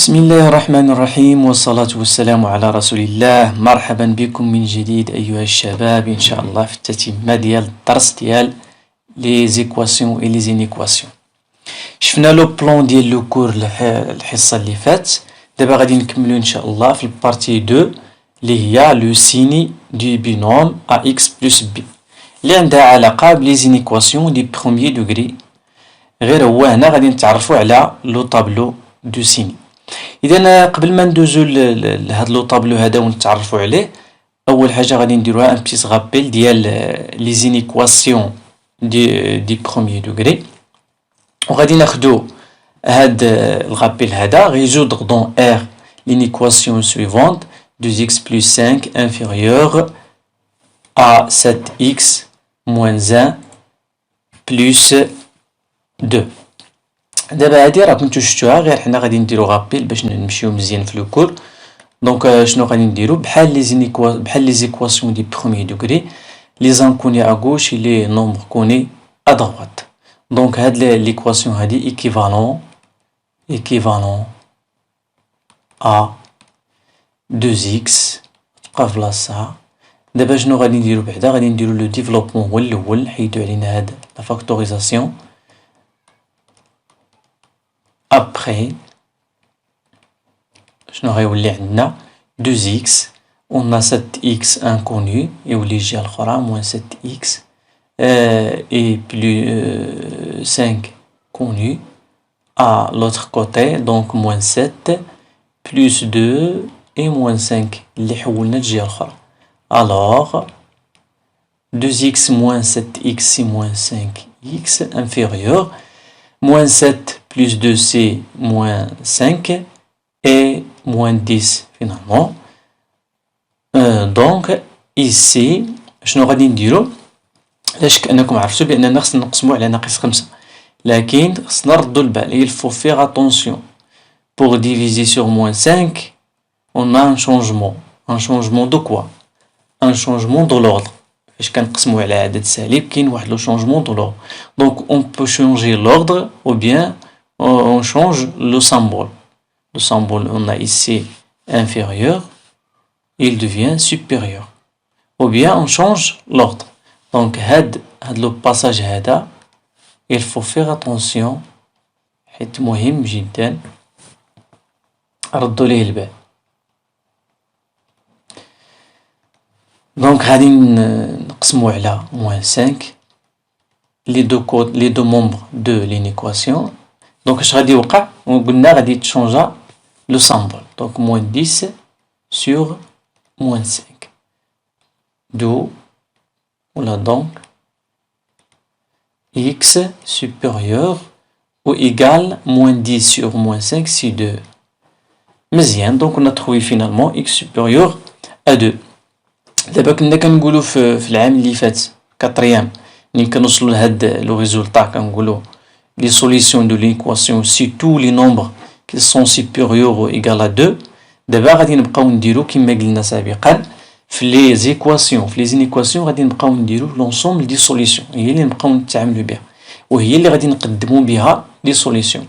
بسم الله الرحمن الرحيم والصلاة والسلام على رسول الله. مرحبا بكم من جديد أيها الشباب، إن شاء الله في التتمة ديال الدرس ديال لي زيكواسيون اي لي زينيكواسيون. شفنا لو بلان ديال لو كور الحصة اللي فات. دابا غادي نكملو إن شاء الله في البارتي 2 اللي هي لو سيني دو بينوم ا اكس بلس بي اللي عندها علاقة بلي زينيكواسيون دي بروميي دوغري. غير هو هنا غادي نتعرفو على لو طابلو دو سيني. إذا قبل ما ندوزو لهاد لو طابلو هذا ونتعرفو عليه، أول حاجة غادي نديروها ان بتيت غابيل ديال لي زينيكواسيون دي بروميي دوغري، وغادي ناخدو هاد الغابيل هذا résoudre dans R l'inéquation suivante 2x plus 5 inférieur à 7x moins 1 plus 2. دابا هادي راه كنتو شفتوها، غير حنا غادي نديرو غابيل باش نمشيو مزيان في لو كور. دونك شنو غادي نديرو؟ بحال لي زيكواسيون دي بروميي دوغري، لي زانكوني ا غوش لي نومبر كوني ا droite. دونك هاد ليكواسيون هادي équivalent à 2x تبقى في بلاصتها. دابا شنو غادي نديرو بعدا؟ غادي نديرو لو ديفلوبمون هو الاول، نحيدو علينا هاد لا فاكتوريزاسيون. Après, شنو غيولي عندنا 2x، on a 7x inconnu يولي الجهة الأخرى moins 7x et plus 5 connu à l'autre côté, donc moins 7 plus 2 et moins 5 اللي حولنا الجهة الأخرى. Alors 2x moins 7x c'est moins 5x inférieur, moins 7 plus 2 c'est moins 5 et moins 10 finalement. Donc ici شنو غادي نديرو؟ لا شك انكم عرفتوا باننا خصنا نقسمو على ناقص 5، لكن خصنا نردو البال. Il faut faire attention. Pour diviser sur moins 5, on a un changement. Un changement de quoi? Un changement de l'ordre. فاش كنقسمو على عدد سالب كاين واحد لو شونجمون دو لوردر. Donc on peut changer l'ordre ou bien on change le symbole. Le symbole on a ici inférieur, il devient supérieur. Ou bien on change l'ordre. Donc هاد لو باساج هذا il faut faire attention حيت مهم جدا، ردوا ليه البال. دونك غادي نقسمو على moins 5 les deux membres de l'inéquation. دونك اش غادي يوقع؟ قلنا غادي تشونجا لو سامبل. دونك moins 10 sur moins 5. D'où ولا donc x supérieur ou égal moins 10 sur moins 5 c'est 2. مزيان. دونك on a trouvé finalement x supérieur à 2. دابا كنا كنقولو في العام اللي فات كاتريام ملي كنوصلو لهاد لو ريزولطا كنقولو les solutions de l'équation si tous les nombres qui sont supérieurs ou égaux à 2. دابا غادي نبقاو نديرو كما قلنا سابقا في لي زيكواسيون، في لي زينيكواسيون غادي نبقاو نديرو لونسومبل دي سوليسيون، هي اللي نبقاو نتعاملو بها وهي اللي غادي نقدمو بها لي سوليسيون.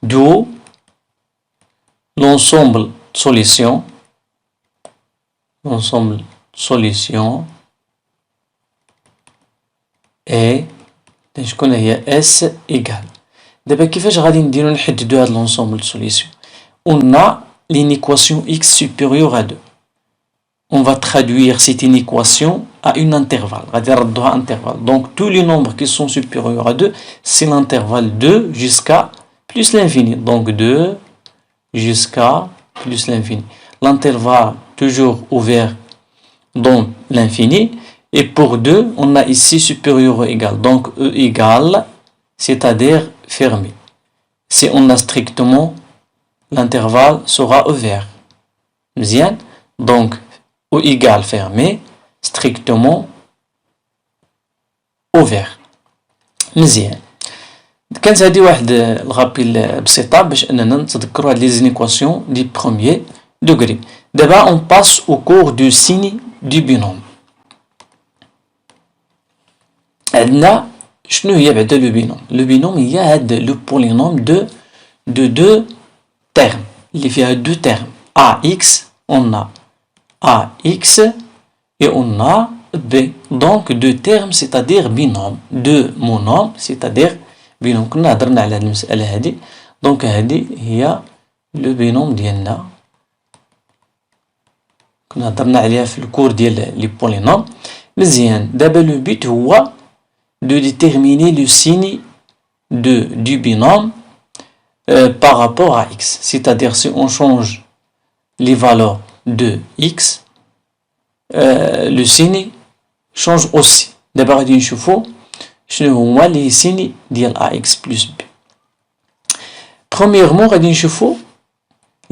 دو l'ensemble solution est شكون هي S égale. دابا كيفاش غادي نديرو نحددو هاد l'ensemble solution؟ On a l'inéquation x supérieure à 2. On va traduire cette inéquation à une intervalle. غادي نردوها intervalle. Donc tous les nombres qui sont supérieurs à 2, c'est l'intervalle 2 jusqu'à plus l'infini. Donc 2 jusqu'à plus l'infini. L'intervalle toujours ouvert dans l'infini. Et pour 2, on a ici supérieur ou égal. Donc E égale, c'est-à-dire fermé. Si on a strictement, l'intervalle sera ouvert. Bien. Donc E égale fermé, strictement ouvert. مزيان. كانت هذه واحد الغابيل بسيطة باش اننا نتذكروا هاد لي زينيكواسيون دي بروميي دوغري. دابا on passe au cours du signe du binôme. عندنا شنو هي بعدا لو بينوم؟ لو بينوم هي هاد لو بولينوم دو termes. Il y a deux termes. AX, on a AX et on a B. Donc deux termes, c'est-à-dire binôme. Deux monômes, c'est-à-dire binôme. كنا هضرنا على هذه المسألة هذه. دونك هذه هي لو بينوم ديالنا. كنا هضرنا عليها في الكور ديال لي بولينوم. مزيان. دابا لو بيت هو de déterminer le signe du binôme par rapport à x. C'est-à-dire si on change les valeurs de x, le signe change aussi. D'abord, غادي نشوفوا شنو هما les signes ديال ax plus b. Premièrement, غادي نشوفوا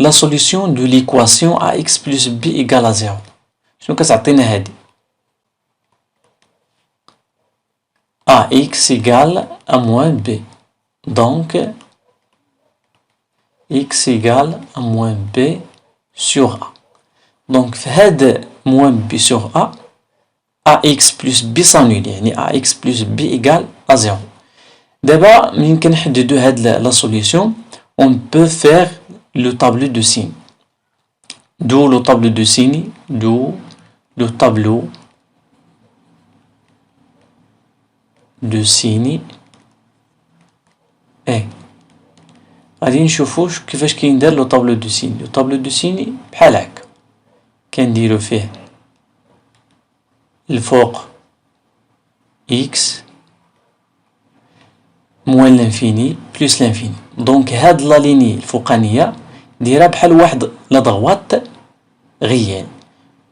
la solution de l'équation ax plus b égale à 0. شنو كتعطينا هادي؟ ax égale à moins b. Donc, x égale à moins b sur a. Donc, هاد moins b sur a, ax plus b s'annule. يعني ax plus b égale à 0. D'abord, ممكن نحددو هاد la solution. On peut faire le tableau de signes. D'où le tableau de signes, d'où le tableau de signes ايه غادي نشوفو كيفاش كيندار لو طابلو دو سين. لو طابلو دو سين بحال هكا كنديرو فيه الفوق اكس موان لانفيني بلس لانفيني. دونك هاد لا ليني الفوقانيه دايره بحال واحد لا دغوات غيال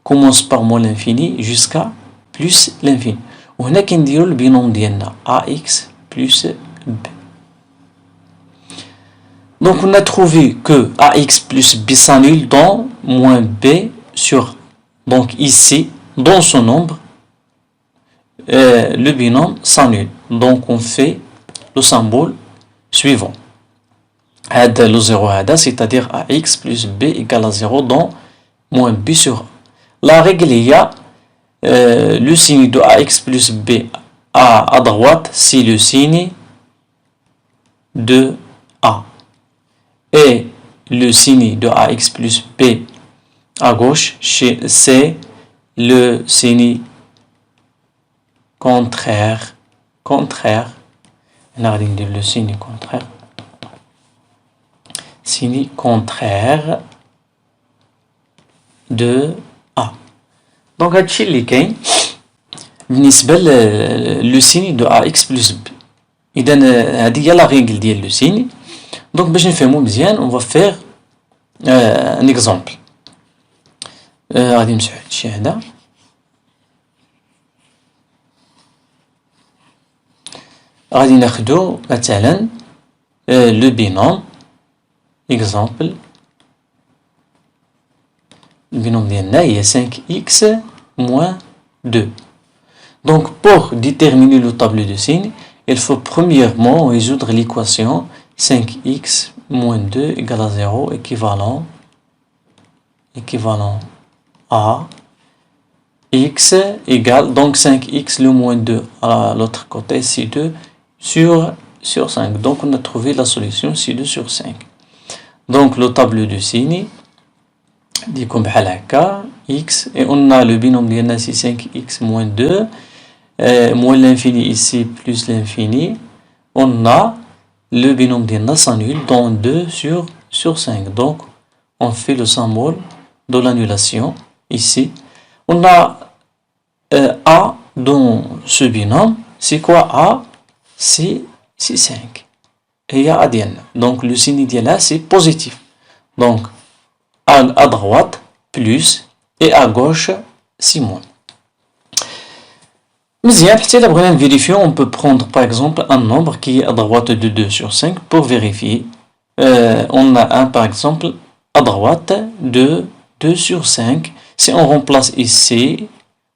كومونس بار موان لانفيني جوسكا بلس لانفيني. وهنا كنديرو البينوم ديالنا ax plus b. Donc on a trouvé que ax plus b s'annule dans moins b sur a. Donc ici, dans ce nombre, le binôme s'annule. Donc on fait le symbole suivant. هذا le 0 هذا, c'est-à-dire ax plus b égale à 0 dans moins b sur a. La règle il y a le signe de ax plus b à droite, c'est le signe de a. Et le signe de ax plus b à gauche, c'est le signe contraire. On a dit le signe contraire. Signe contraire de a. Donc هادشي اللي كاين بالنسبه لو سيني دو ax plus b. اذا هذه هي لا ريغل ديال لو سيني. دونك باش نفهمو مزيان on va faire un exemple. غادي نمسحو هادشي هذا. غادي ناخدو مثلا لو بينوم exemple. Le binôme ديالنا هي 5x moins 2. Donc pour déterminer le tableau de signes, il faut premièrement résoudre l'équation 5x moins 2 égale à 0 équivalent à x égale, donc 5x le moins 2 à l'autre côté, c'est 2 sur 5. Donc on a trouvé la solution, c'est 2 sur 5. Donc le tableau de signes dit comme بحال هكا x et on a le binôme ديالنا c'est 5x moins 2 moins l'infini ici plus l'infini. On a le binôme ديالنا s'annule dans 2 sur 5. Donc on fait le symbole de l'annulation ici. On a a dans ce binôme. C'est quoi a? C'est 5 et il y a a ديالنا. Donc le signe ديالها c'est positif. Donc à droite plus et à gauche c'est moins. مزيان حتى إلا بغينا نفيريفيو on peut prendre par exemple un nombre qui est à droite de 2 sur 5 pour vérifier. On a un par exemple à droite de 2 sur 5. Si on remplace ici,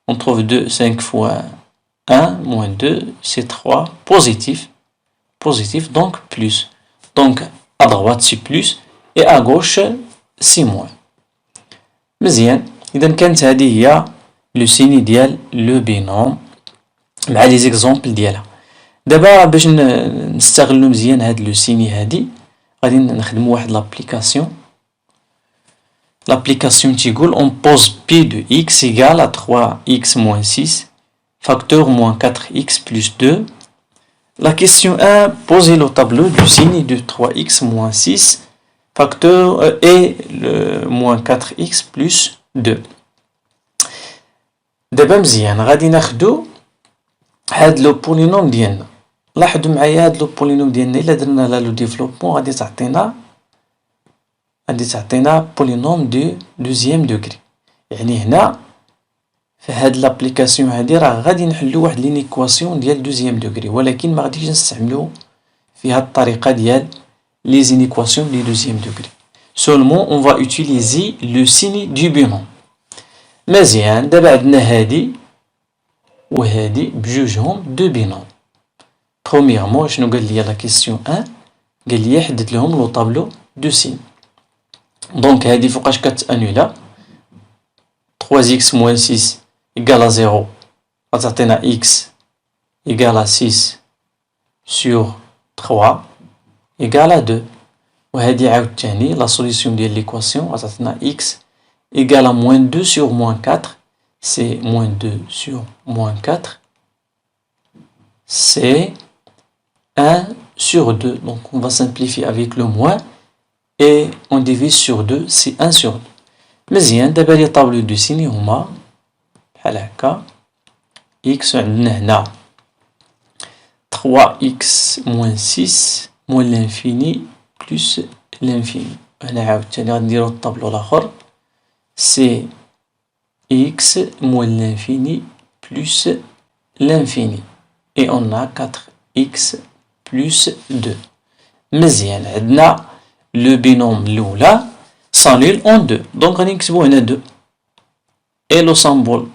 on trouve 2, 5 fois 1 moins 2 c'est 3 positif, donc plus. Donc à droite c'est plus et à gauche c'est moins. مزيان إذا كانت هذه هي لو سيني ديال لو بينوم مع لي زيكزامبل ديالها. دابا باش نستغلو مزيان هاد لو سيني هادي غادي نخدمو واحد l'application. L'application تيقول on pose P de x égale à 3x moins 6 facteur moins 4x plus 2. La question 1, posez le tableau du signe de 3x moins 6 facteur et le moins 4x plus 2. دابا مزيان غادي ناخدو هاد لو بولينوم ديالنا. لاحظوا معايا هاد لو بولينوم ديالنا الا درنا لا لو ديفلوبمون غادي تعطينا بولينوم دو دوزيام دوغري. يعني هنا في هاد لابليكاسيون هادي راه غادي نحلو واحد لينيكواسيون ديال دوزيام دوغري، ولكن ما غاديش نستعملو في هاد الطريقه ديال لي زينيكواسيون دي دوزيام دوغري. seulement on va utiliser le signe du binôme. مزيان دابا عندنا هادي وهادي بجوجهم دو بينوم. premièrement شنو قال لي لا كيسيون 1 قال لي حدد لهم لو طابلو دو سين. دونك هادي فوقاش كتانولا 3x moins 6 égale à 0 غتعطينا x égale à 6 sur 3 égale à 2. وهادي عاوتاني لا سوليسيون ديال ليكواسيون غتعطينا x égale à moins 2 sur moins 4, c'est moins 2 sur moins 4, c'est 1 sur 2. Donc on va simplifier avec le moins et on divise sur 2, c'est 1 sur 2. مزيان دابا لي طابلو دو سيني هما بحال هكا. x عندنا هنا 3x moins 6 moins l'infini plus l'infini. هنا عاوتاني غنديرو الطابلو الاخر c'est x moins l'infini plus l'infini. Et on a 4x plus 2. مزيان عندنا le binôme الأولى s'annule en 2. Donc غادي نكتبو هنا 2. Et le symbole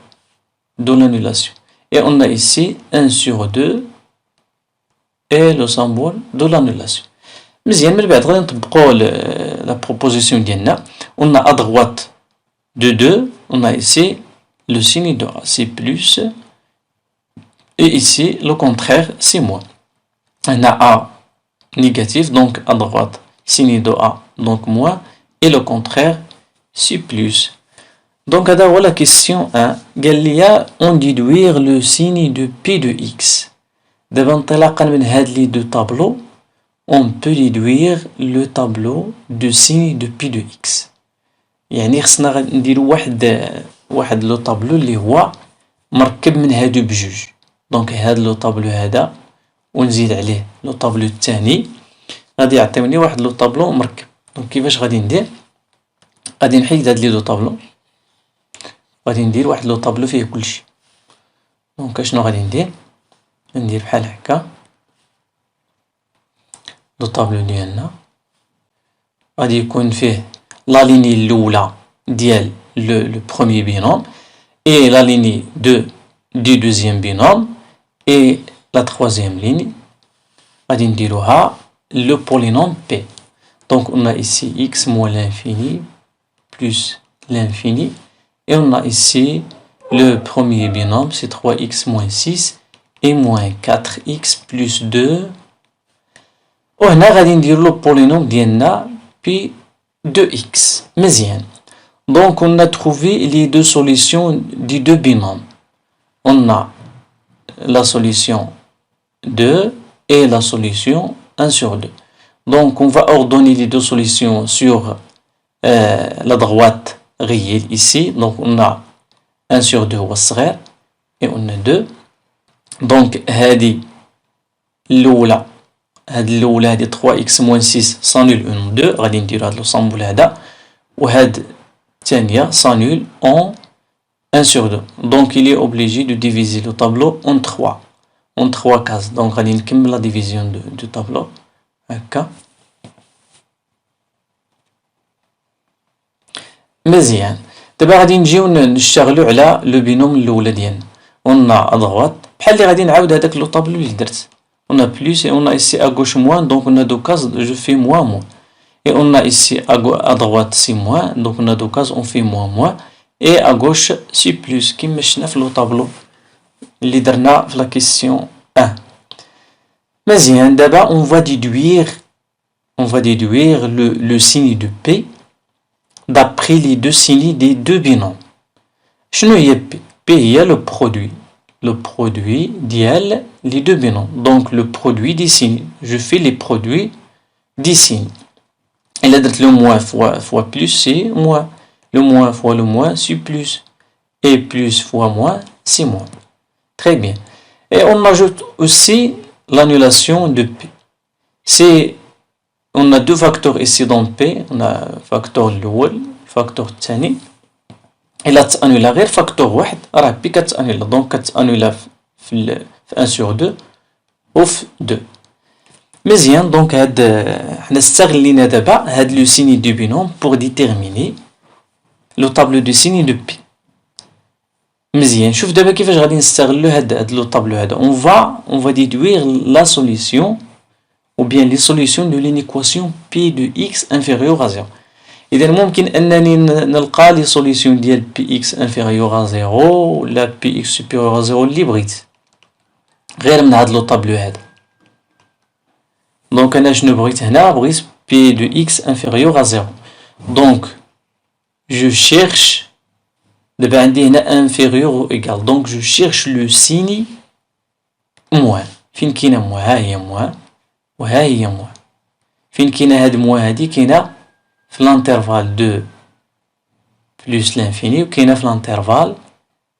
de l'annulation. Et on a ici 1 sur 2 et le symbole de l'annulation. مزيان من بعد غادي نطبقو la proposition ديالنا. On a à droite de 2, on a ici le signe de A, c'est plus, et ici le contraire, c'est moins. On a A négatif, donc à droite, signe de A, donc moins, et le contraire, c'est plus. Donc, voilà la question 1. قال on déduire le signe de P de X. دابا انطلاقا من هاد لي دو tableaux, on peut déduire le tableau de signe de P de X. يعني خصنا نديرو واحد لو طابلو اللي هو مركب من هادو بجوج. دونك هاد لو طابلو هذا ونزيد عليه لو طابلو الثاني غادي يعطيوني واحد لو طابلو مركب. دونك كيفاش غادي ندير؟ غادي نحيد هاد لي دو طابلو، غادي ندير واحد لو طابلو فيه كلشي. دونك اشنو غادي ندير بحال هكا لو طابلو ديالنا غادي يكون فيه la ligne الأولى ديال le premier binôme et la ligne 2 du deuxième binôme et la troisième ligne غادي نديروها le polynôme P. Donc on a ici x moins l'infini plus l'infini et on a ici le premier binôme c'est 3x moins 6 et moins 4x plus 2. وهنا غادي نديرو le polynôme ديالنا P de x. مزيان. Donc on a trouvé les deux solutions des deux binômes. On a la solution 2 et la solution 1 sur 2. Donc on va ordonner les deux solutions sur la droite réelle ici. Donc on a 1 sur 2 والصغير et on a 2. Donc هذه الأولى هادي 3x moins 6 s'annule en 2 غادي نديرو هاد لو سامبل هذا وهاد الثانية s'annule en 1 sur 2. Donc il est obligé de diviser le tableau en 3 cases. Donc غادي نكمل la division du tableau هكا. مزيان دابا غادي نجيو نشتغلو على لو بينوم الأولى ديالنا. on a à droite بحال اللي غادي نعاود هداك لو طابلو اللي درت. On a plus et on a ici à gauche moins, donc on a deux cases, je fais moins. Et on a ici à droite c'est moins, donc on a deux cases, on fait moins. Et à gauche c'est plus, qui me chnaf le tableau. اللي درنا في la question 1. مزيان دابا on va on va déduire le signe de P d'après les deux signes des deux binômes. شنو هي P? P هي le produit ديال les deux binômes. Donc le produit des signes. Je fais les produits des signes. Il a dit le moins fois plus, c'est moins. Le moins fois le moins, c'est plus. Et plus fois moins, c'est moins. Très bien. Et on ajoute aussi l'annulation de P. On a deux facteurs ici dans P. On a facteur الأول, facteur الثاني. إلا تأنولا غير فاكتور واحد راه بي كتأنولا. دونك كتأنولا في 1 sur 2 و في 2. مزيان. دونك حنا استغلينا دابا هاد لو سيني دو بينوم pour déterminer لو طابلو دو سيني دو بي. مزيان. شوف دابا كيفاش غادي نستغلو هاد لو طابلو هذا. on va déduire la solution ou bien les solutions de l'inéquation P de x inférieur à 0. إذا ممكن أنني نلقى لي سوليسيون ديال بي إكس انفيريور à 0 ولا بي إكس سوبيريور à 0 اللي بغيت غير من هاد لو طابلو هذا. دونك أنا شنو بغيت هنا؟ بغيت بي دو إكس انفيريور à 0. دونك جو شيرش دابا عندي هنا انفيريور و إيكال. دونك جو شيرش لو سيني موان. فين كاينة موان؟ ها هي موان وها هي موان. فين كاينة هاد موان هادي؟ كاينة في l'intervalle 2 plus l'infini ou كاينة في l'intervalle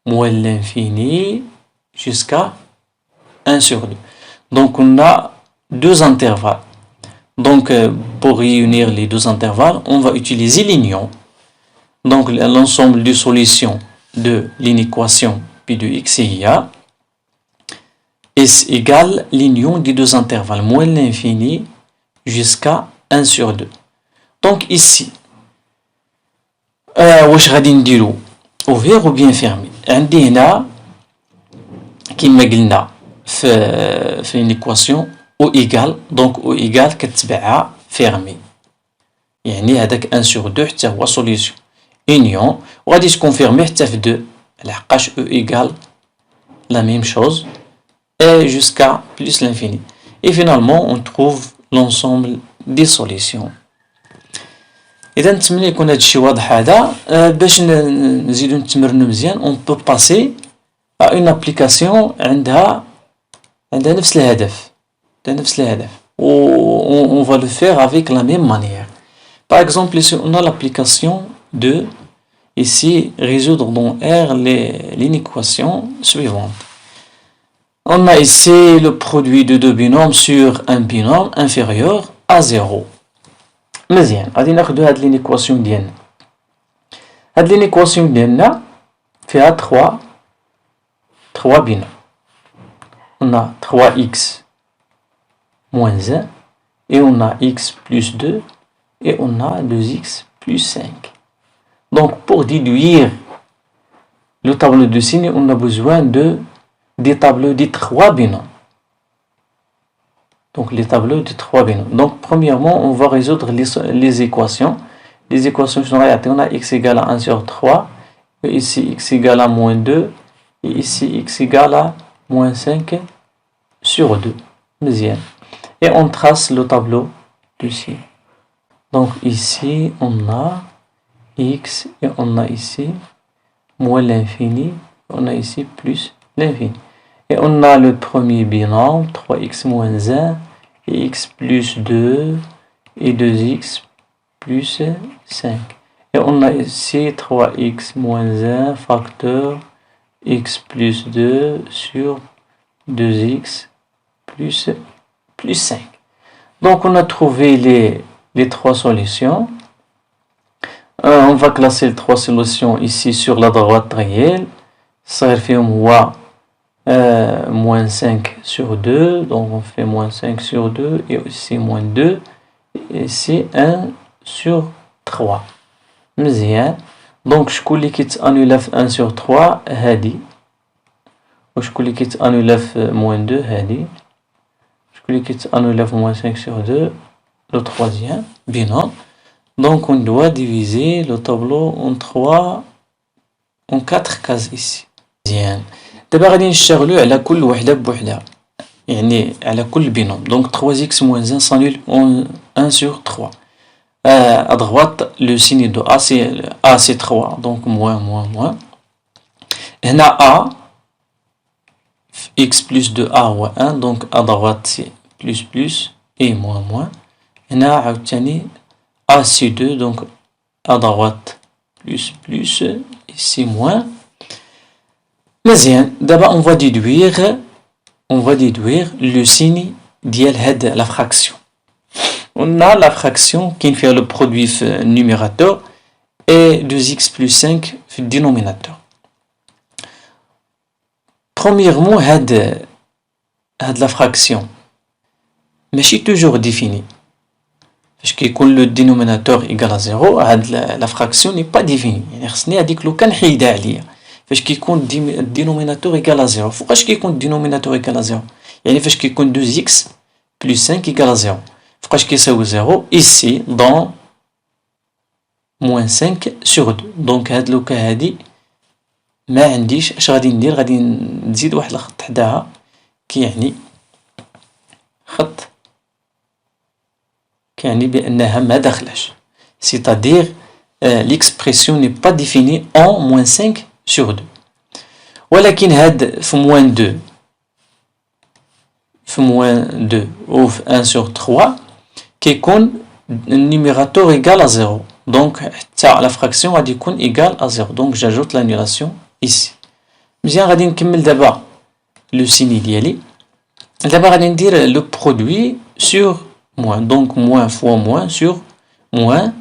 moins l'infini jusqu'à 1 sur 2. Donc on a deux intervalles. Donc pour réunir les deux intervalles, on va utiliser l'union. Donc l'ensemble des solutions de l'inéquation P de x et IA est égal l'union des deux intervalles moins l'infini jusqu'à 1 sur 2. Donc ici, واش غادي نديرو ouvert ou bien fermé. عندي هنا كما قلنا في الإيكواسيون او إيكال. دونك او إيكال كتبعها fermé. يعني هذاك 1 sur 2 حتى هو سوليسيون union وغادي تكونفيرمي حتى في 2 لحقاش او إيكال la même chose et jusqu'à plus l'infini. Et finalement on trouve l'ensemble des solutions. إذا نتمنى يكون هذا الشيء واضح. هذا باش نزيدو نتمرنو مزيان on peut passer à une application عندها نفس الهدف. on va le faire avec la même manière. Par exemple ici on a l'application de ici résoudre dans R l'inéquation suivante. On a ici le produit de deux binômes sur un binôme inférieur à 0. مزيان. غادي ناخدو هاد لينيكواسيون ديالنا. هاد لينيكواسيون ديالنا فيها 3 بينوم. On a 3x moins 1 et on a x plus 2 et on a 2x plus 5. Donc pour déduire le tableau de signes, on a besoin des tableaux des 3 binômes. Donc les tableaux de 3 binômes. Donc premièrement, on va résoudre les équations. Les équations sont réalisées. On a x égale à 1 sur 3, et ici x égale à moins 2, et ici x égale à moins 5 sur 2. Deuxième. Et on trace le tableau du signe. Donc ici, on a x et on a ici moins l'infini, on a ici plus l'infini. Et on a le premier binôme, 3x moins 1, et x plus 2, et 2x plus 5. Et on a ici 3x moins 1 facteur x plus 2 sur 2x plus 5. Donc on a trouvé les 3 solutions. On va classer les 3 solutions ici sur la droite réelle. Ça fait moins 5 sur 2, donc on fait moins 5 sur 2, et ici moins 2, et ici 1 sur 3. مزيان. donc شكون اللي كيتانولا في 1 sur 3 هادي، وشكون اللي كيتانولا في moins 2 هادي، شكون اللي كيتانولا في moins 5 sur 2 le troisième binôme. Donc on doit diviser le tableau en 4 cases ici. مزيان. دابا غادي نشتغلو على كل وحده بوحدها، يعني على كل بينوم. donc 3x moins 1 s'annule en 1 sur 3. À droite, le signe de A c'est 3, donc moins, moins, moins. هنا A, x plus de A هو 1, donc à droite c'est plus, plus, et moins, moins. هنا عاوتاني A c'est 2, donc à droite plus, plus, et c'est moins. مزيان, d'abord on va déduire le signe ديال هاد la fraction. On a la fraction qui fait le produit numérateur et 2x plus 5 في dénominateur. Premièrement, la fraction ماشي toujours définie. Parce que quand le dénominateur égale à 0, la fraction n'est pas définie. يعني خصني هذيك لو كان حيدها عليا. فاش كيكون الدينوميناتور ايكال ا 0 فوقاش كيكون الدينوميناتور ايكال ا 0 يعني فاش كيكون 2x plus 5 ايكال ا 0 فوقاش كيساوي 0 ici dans moins 5 sur 2 دونك هاد لوكا هادي ما عنديش اش غادي ندير غادي نزيد واحد الخط حداها كيعني خط كيعني بانها ما داخلاش c'est-à-dire l'expression n'est pas définie en moins 5 sur 2. ولكن هاد في moins 2 في moins 2 ou في 1 sur 3 كيكون النيميراتور égal à 0 donc حتى la fraction غادي يكون égal à 0 donc j'ajoute l'annulation ici. مزيان غادي نكمل دابا لو سيني ديالي دابا غادي ندير لو برودوي sur moins donc moins fois moins sur moins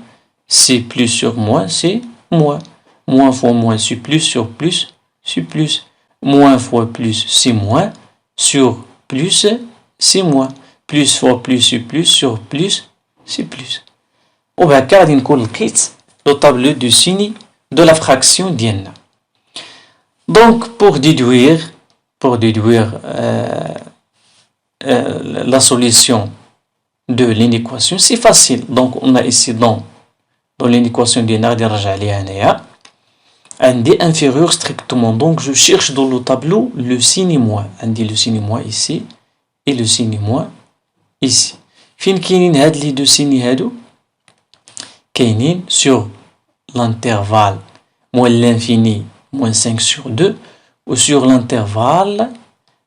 c'est plus sur moins c'est moins. Moins fois moins, c'est plus sur plus, c'est plus. Moins fois plus, c'est moins. Sur plus, c'est moins. Plus fois plus, c'est plus. Sur plus, c'est plus. وبهكا غادي نكون لقيت لو طابلو دو سيني de la fraction ديالنا. Donc pour déduire la solution de l'inéquation, c'est facile. Donc on a ici dans l'inéquation ديالنا غادي نرجع ليها هنايا. عندي inférieur strictement donc je cherche dans le tableau le signe moins عندي le signe moins ici et le signe moins ici فين كاينين هاد لي دو سيني هادو كاينين sur l'intervalle moins l'infini moins 5 sur 2 ou sur l'intervalle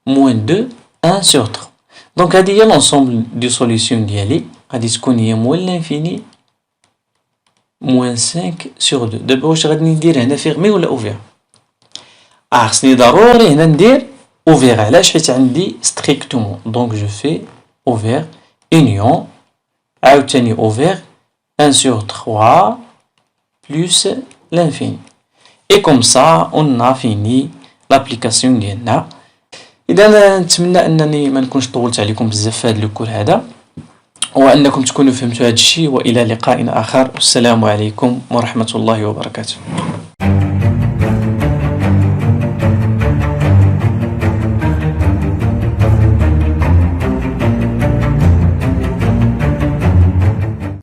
moins 2 1 sur 3 donc هادي هي l'ensemble des solutions ديالي غادي تكون هي moins l'infini moins 5 sur 2 دابا واش غادي ندير هنا فيرمي ولا اوفير خصني ضروري هنا ندير اوفير علاش حيت عندي ستريكتومون دونك جو في اوفير union عاوتاني اوفير 1 sur 3 plus l'infini et comme ça on a fini l'application ديالنا. اذا نتمنى انني ما نكونش طولت عليكم بزاف في هذا الكور هذا وأنكم تكونوا فهمتوا هذا الشيء وإلى لقاء آخر والسلام عليكم ورحمة الله وبركاته.